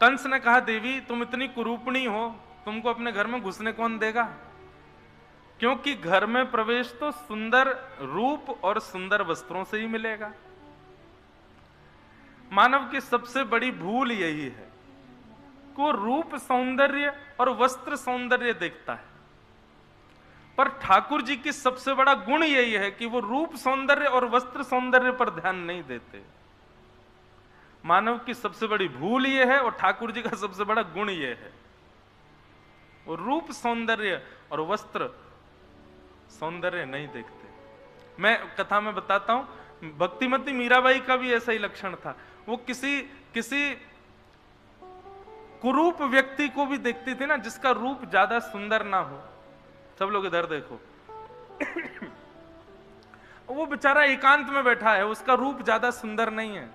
कंस ने कहा, देवी तुम इतनी कुरूपणी हो, तुमको अपने घर में घुसने कौन देगा? क्योंकि घर में प्रवेश तो सुंदर रूप और सुंदर वस्त्रों से ही मिलेगा। मानव की सबसे बड़ी भूल यही है कि वो रूप सौंदर्य और वस्त्र सौंदर्य देखता है, पर ठाकुर जी की सबसे बड़ा गुण यही है कि वो रूप सौंदर्य और वस्त्र सौंदर्य पर ध्यान नहीं देते। मानव की सबसे बड़ी भूल यह है और ठाकुर जी का सबसे बड़ा गुण यह है, वो रूप सौंदर्य और वस्त्र सौंदर्य नहीं देखते। मैं कथा में बताता हूं, भक्तिमती मीराबाई का भी ऐसा ही लक्षण था। वो किसी कुरूप व्यक्ति को भी देखती थी ना, जिसका रूप ज्यादा सुंदर ना हो। सब लोग इधर देखो। वो बेचारा एकांत में बैठा है, उसका रूप ज्यादा सुंदर नहीं है,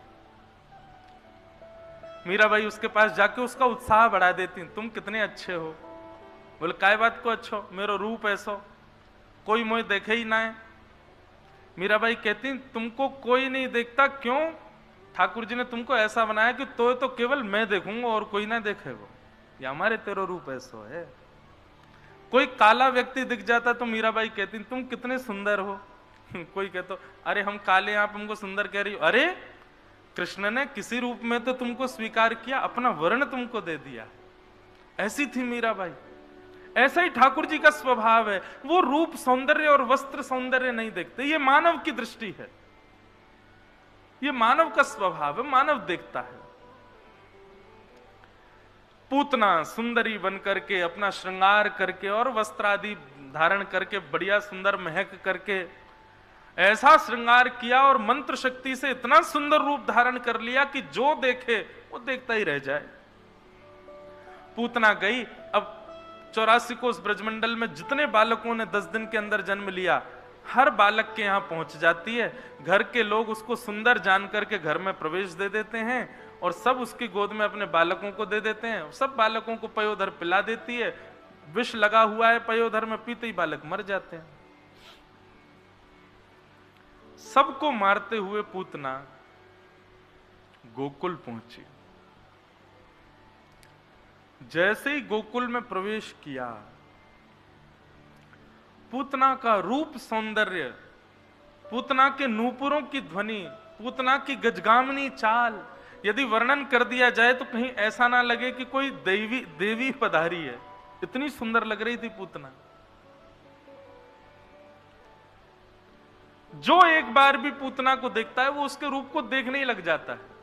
मीराबाई उसके पास जाके उसका उत्साह बढ़ा देती, तुम कितने अच्छे हो। बोले, काय बात को अच्छो, मेरो रूप ऐसो, कोई मुझे देखे ही ना है। मीराबाई कहती, तुमको कोई नहीं देखता, क्यों? ठाकुर जी ने तुमको ऐसा बनाया कि तो केवल मैं देखूंगा और कोई ना देखेगा। ये हमारे तेरो रूप ऐसो है। कोई काला व्यक्ति दिख जाता तो मीराबाई कहती, तुम कितने सुंदर हो। कोई कहता, अरे हम काले, आप हमको सुंदर कह रही हो। अरे कृष्ण ने किसी रूप में तो तुमको स्वीकार किया, अपना वर्ण तुमको दे दिया। ऐसी थी मीराबाई। ऐसा ही ठाकुर जी का स्वभाव है, वो रूप सौंदर्य और वस्त्र सौंदर्य नहीं देखते। ये मानव की दृष्टि है, ये मानव का स्वभाव है, मानव देखता है। पूतना सुंदरी बन करके, अपना श्रृंगार करके और वस्त्र आदि धारण करके, बढ़िया सुंदर महक करके ऐसा श्रृंगार किया और मंत्र शक्ति से इतना सुंदर रूप धारण कर लिया कि जो देखे वो देखता ही रह जाए। पूतना गई, अब 84 कोस ब्रजमंडल में जितने बालकों ने 10 दिन के अंदर जन्म लिया, हर बालक के यहां पहुंच जाती है। घर के लोग उसको सुंदर जान करके घर में प्रवेश दे देते हैं और सब उसकी गोद में अपने बालकों को दे देते हैं। सब बालकों को पयोधर पिला देती है। विष लगा हुआ है पयोधर में, पीते ही बालक मर जाते हैं। सबको मारते हुए पूतना गोकुल पहुंची। जैसे ही गोकुल में प्रवेश किया, पूतना का रूप सौंदर्य, पूतना के नूपुरों की ध्वनि, पूतना की गजगामिनी चाल यदि वर्णन कर दिया जाए तो कहीं ऐसा ना लगे कि कोई देवी पधारी है। इतनी सुंदर लग रही थी पूतना। जो एक बार भी पूतना को देखता है वो उसके रूप को देखने ही लग जाता है।